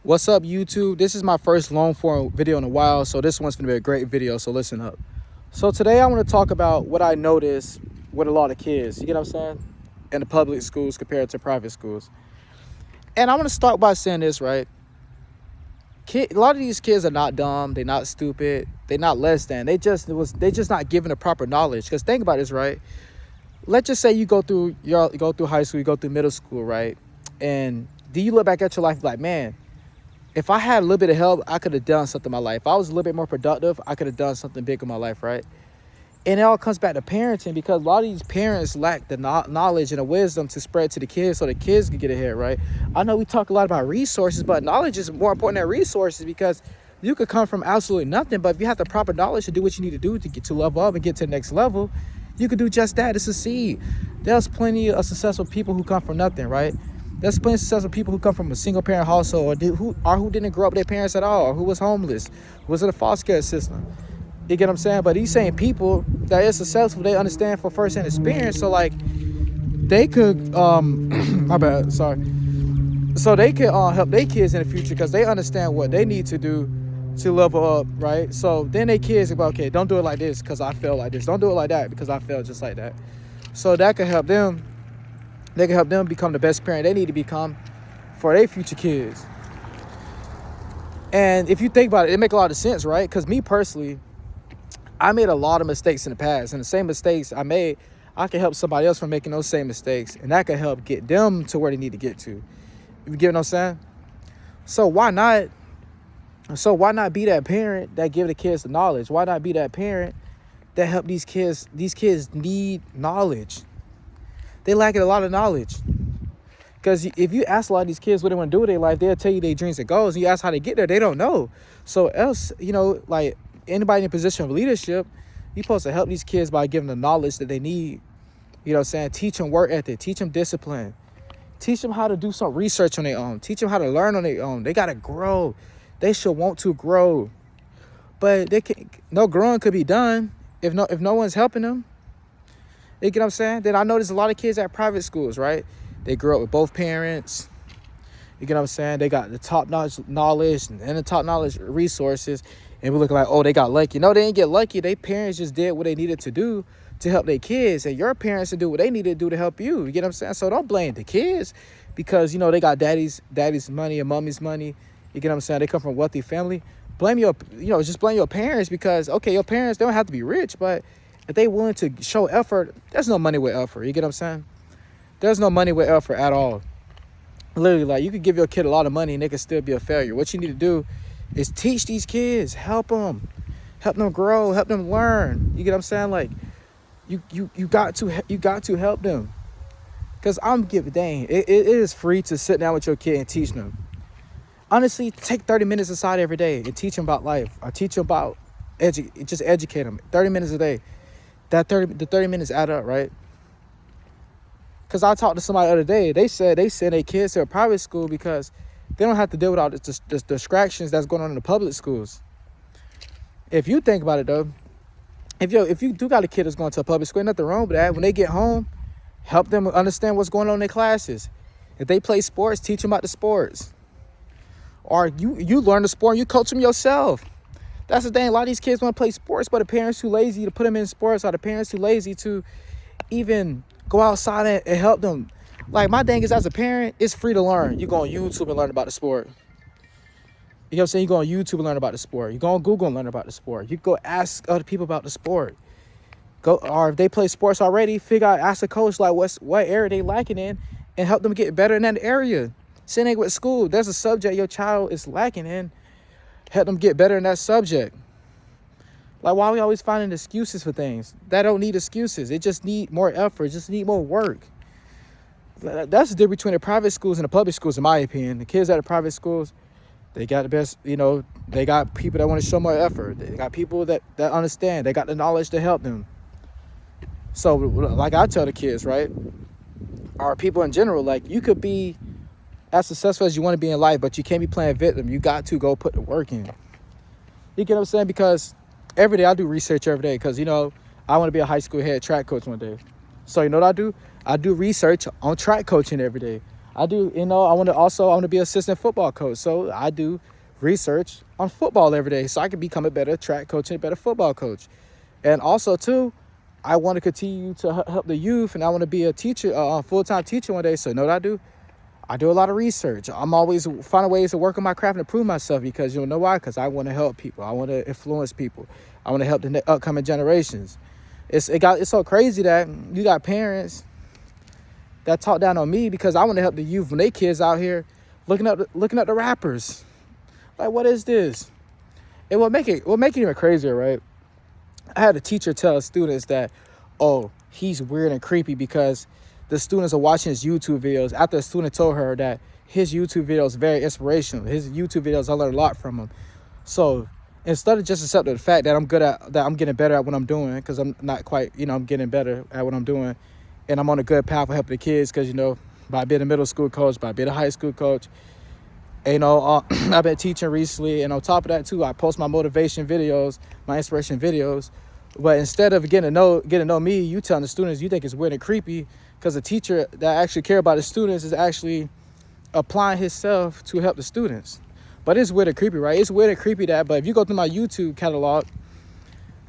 What's up, YouTube? This is my first long form video in a while, so this one's gonna be a great video, so listen up. So today I want to talk about what I noticed with a lot of kids, you get what I'm saying, in the public schools compared to private schools. And I want to start by saying this, right? A lot of these kids are not dumb, they're not stupid, they're not less than. They just not given the proper knowledge. Because think about this, right? Let's just say you go through high school, you go through middle school, right? And do you look back at your life like, man, if I had a little bit of help, I could have done something in my life. If I was a little bit more productive, I could have done something big in my life, right? And it all comes back to parenting, because a lot of these parents lack the knowledge and the wisdom to spread to the kids so the kids can get ahead, right? I know we talk a lot about resources, but knowledge is more important than resources, because you could come from absolutely nothing, but if you have the proper knowledge to do what you need to do to get to level up and get to the next level, you could do just that to succeed. There's plenty of successful people who come from nothing, right? There's plenty of successful people who come from a single parent household, or who didn't grow up with their parents at all, or who was homeless, who was in a foster care system. You get what I'm saying? But these same people that is successful, they understand from first-hand experience. So like they could my bad, sorry. So they can help their kids in the future, because they understand what they need to do to level up, right? So then their kids go, okay, don't do it like this because I failed like this. Don't do it like that because I failed just like that. So that can help them. They can help them become the best parent they need to become for their future kids. And if you think about it, it makes a lot of sense, right? Because me personally, I made a lot of mistakes in the past, and the same mistakes I made, I can help somebody else from making those same mistakes, and that can help get them to where they need to get to. You get what I'm saying? So why not be that parent that give the kids the knowledge? Why not be that parent that help these kids? These kids need knowledge. They lack a lot of knowledge. Because if you ask a lot of these kids what they want to do with their life, they'll tell you their dreams and goals. And you ask how they get there, they don't know. So else, like anybody in a position of leadership, you're supposed to help these kids by giving them the knowledge that they need. You know what I'm saying? Teach them work ethic. Teach them discipline. Teach them how to do some research on their own. Teach them how to learn on their own. They got to grow. They should want to grow. But no growing could be done if no one's helping them. You get what I'm saying? Then I notice a lot of kids at private schools, right? They grew up with both parents. You get what I'm saying? They got the top knowledge and the top knowledge resources. And we look like, oh, they got lucky. No, they didn't get lucky. Their parents just did what they needed to do to help their kids. And your parents to do what they needed to do to help you. You get what I'm saying? So don't blame the kids because, they got daddy's money and mommy's money. You get what I'm saying? They come from a wealthy family. Just blame your parents because, okay, your parents, they don't have to be rich, but if they willing to show effort, there's no money with effort. You get what I'm saying? There's no money with effort at all. Literally, like, you could give your kid a lot of money and they could still be a failure. What you need to do is teach these kids, help them grow, help them learn. You get what I'm saying? Like, you got to help them. Because it is free to sit down with your kid and teach them. Honestly, take 30 minutes aside every day and teach them about life. Or teach them about, just educate them. 30 minutes a day. The 30 minutes add up, right? Because I talked to somebody the other day. They said they send their kids to a private school because they don't have to deal with all the distractions that's going on in the public schools. If you think about it, though, if you do got a kid that's going to a public school, nothing wrong with that. When they get home, help them understand what's going on in their classes. If they play sports, teach them about the sports. Or you learn the sport and you coach them yourself. That's the thing. A lot of these kids want to play sports, but the parents too lazy to put them in sports, or the parents too lazy to even go outside and help them. Like, my thing is, as a parent, it's free to learn. You go on YouTube and learn about the sport. You know what I'm saying? You go on YouTube and learn about the sport. You go on Google and learn about the sport. You go ask other people about the sport. Or if they play sports already, ask the coach, like, what area they lacking in, and help them get better in that area. Same thing with school. There's a subject your child is lacking in. Help them get better in that subject. Like, why are we always finding excuses for things? That don't need excuses. It just need more effort. It just need more work. That's the difference between the private schools and the public schools, in my opinion. The kids at the private schools, they got the best, they got people that want to show more effort. They got people that understand. They got the knowledge to help them. So, like I tell the kids, right, or people in general, like, you could be as successful as you want to be in life, but you can't be playing victim. You got to go put the work in. You get what I'm saying? Because every day I do research every day because, I want to be a high school head track coach one day. So you know what I do? I do research on track coaching every day. I do, I want to be assistant football coach. So I do research on football every day so I can become a better track coach and a better football coach. And also too, I want to continue to help the youth, and I want to be a teacher, a full-time teacher one day. So you know what I do? I do a lot of research. I'm always finding ways to work on my craft and improve myself, because you know why? Because I want to help people. I want to influence people. I want to help the upcoming generations. It's so crazy that you got parents that talk down on me because I want to help the youth when they kids out here looking up the rappers. Like, what is this? And what make it even crazier, right? I had a teacher tell students that, oh, he's weird and creepy because the students are watching his YouTube videos after a student told her that his YouTube videos are very inspirational. His YouTube videos, I learned a lot from him. So instead of just accepting the fact that I'm getting better at what I'm doing, because I'm not quite, I'm getting better at what I'm doing, and I'm on a good path of helping the kids, because, by being a middle school coach, by being a high school coach, I've been teaching recently, and on top of that too, I post my motivation videos, my inspiration videos. But instead of getting to know me, you telling the students you think it's weird and creepy, because the teacher that actually care about the students is actually applying himself to help the students. But it's weird and creepy, right? It's weird and creepy but if you go through my YouTube catalog,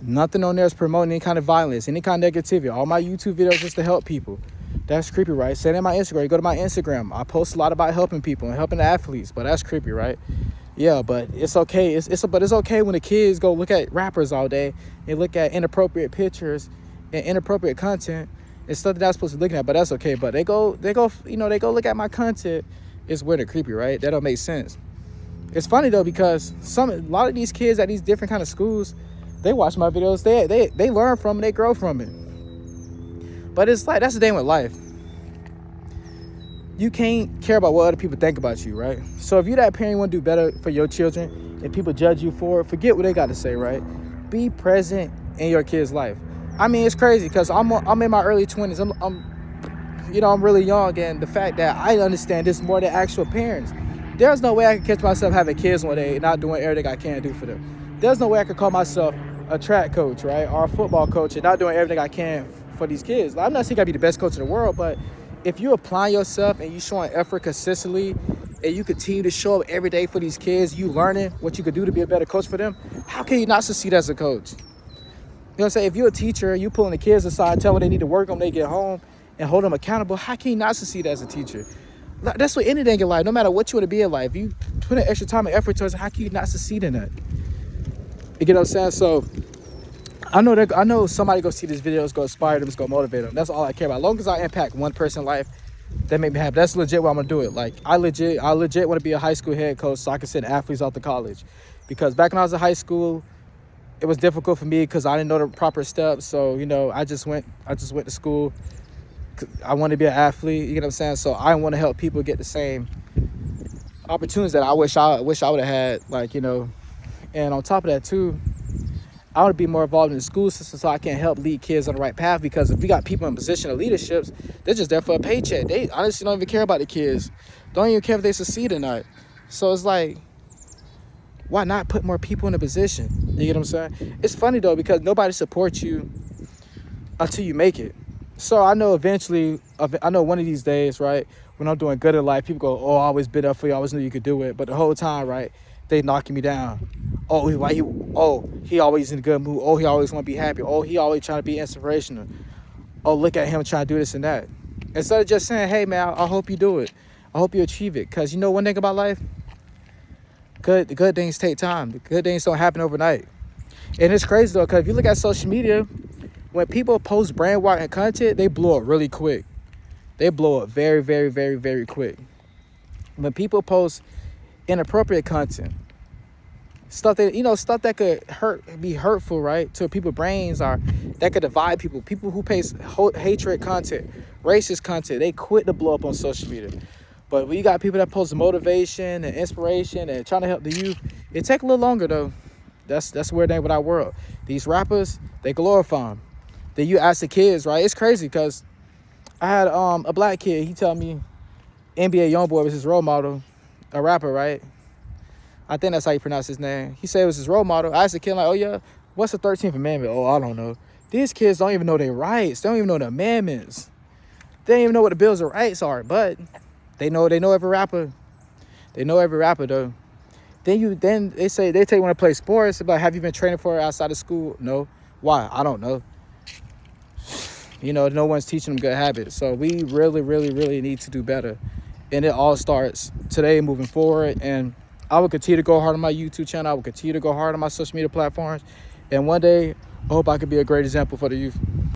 nothing on there is promoting any kind of violence, any kind of negativity. All my YouTube videos is to help people. That's creepy, right? Same in my Instagram. You go to my Instagram, I post a lot about helping people and helping the athletes, but that's creepy, right? Yeah, but it's okay. But it's okay when the kids go look at rappers all day and look at inappropriate pictures and inappropriate content and stuff that I'm supposed to be looking at. But that's okay. But they go look at my content. It's weird and creepy, right? That don't make sense. It's funny though, because a lot of these kids at these different kind of schools, they watch my videos. They learn from it. They grow from it. But it's like, that's the thing with life. You can't care about what other people think about you, right? So if you're that parent, you want to do better for your children, and people judge you for it, forget what they got to say, right? Be present in your kid's life. I mean, it's crazy because I'm in my early 20s. I'm really young, and the fact that I understand this more than actual parents. There's no way I can catch myself having kids one day and not doing everything I can do for them. There's no way I could call myself a track coach, right, or a football coach and not doing everything I can for these kids. I'm not saying I be the best coach in the world, but if you apply yourself and you showing effort consistently, and you continue to show up every day for these kids, you learning what you could do to be a better coach for them, how can you not succeed as a coach? You know what I'm saying? If you're a teacher, you pulling the kids aside, tell them they need to work on when they get home, and hold them accountable, how can you not succeed as a teacher? That's what anything in life, no matter what you want to be in life, you put in extra time and effort towards it, how can you not succeed in that? You get what I'm saying? So I know somebody go see these videos, go inspire them, go motivate them. That's all I care about. As long as I impact one person's life, that make me happy. That's legit what I'm gonna do it. Like I legit want to be a high school head coach so I can send athletes off to college. Because back when I was in high school, it was difficult for me because I didn't know the proper steps. So I just went to school. I want to be an athlete. You get what I'm saying? So I want to help people get the same opportunities that I wish I would have had. And on top of that too, I want to be more involved in the school system so I can help lead kids on the right path, because if we got people in position of leaderships, they're just there for a paycheck. They honestly don't even care about the kids. Don't even care if they succeed or not. So it's like, why not put more people in a position? You get what I'm saying? It's funny though, because nobody supports you until you make it. So I know one of these days, right, when I'm doing good in life, people go, oh, I always been up for you. I always knew you could do it. But the whole time, right, they knocking me down. He always in a good mood. Oh, he always want to be happy. Oh, he always trying to be inspirational. Oh, look at him trying to do this and that. Instead of just saying, hey, man, I hope you do it. I hope you achieve it. Because you know one thing about life? The good things take time. The good things don't happen overnight. And it's crazy, though, because if you look at social media, when people post brainwashing content, they blow up really quick. They blow up very, very, very, very quick. When people post inappropriate content, stuff that could be hurtful, right, to people's brains, or that could divide people who post hatred content, racist content, they quit to blow up on social media. But when you got people that post motivation and inspiration and trying to help the youth, it take a little longer though. That's where they with our world. These rappers, they glorify them. Then you ask the kids, right? It's crazy because I had a black kid. He tell me NBA YoungBoy was his role model, a rapper, right? I think that's how you pronounce his name. He said it was his role model. I asked the kid, like, oh yeah, what's the 13th amendment? Oh, I don't know. These kids don't even know their rights. They don't even know the amendments. They don't even know what the Bills of Rights are. But They know every rapper. They know every rapper though. Then they say they want to play sports. But have you been training for it outside of school? No. Why? I don't know. No one's teaching them good habits. So we really, really, really need to do better. And it all starts today moving forward. And I will continue to go hard on my YouTube channel. I will continue to go hard on my social media platforms. And one day, I hope I could be a great example for the youth.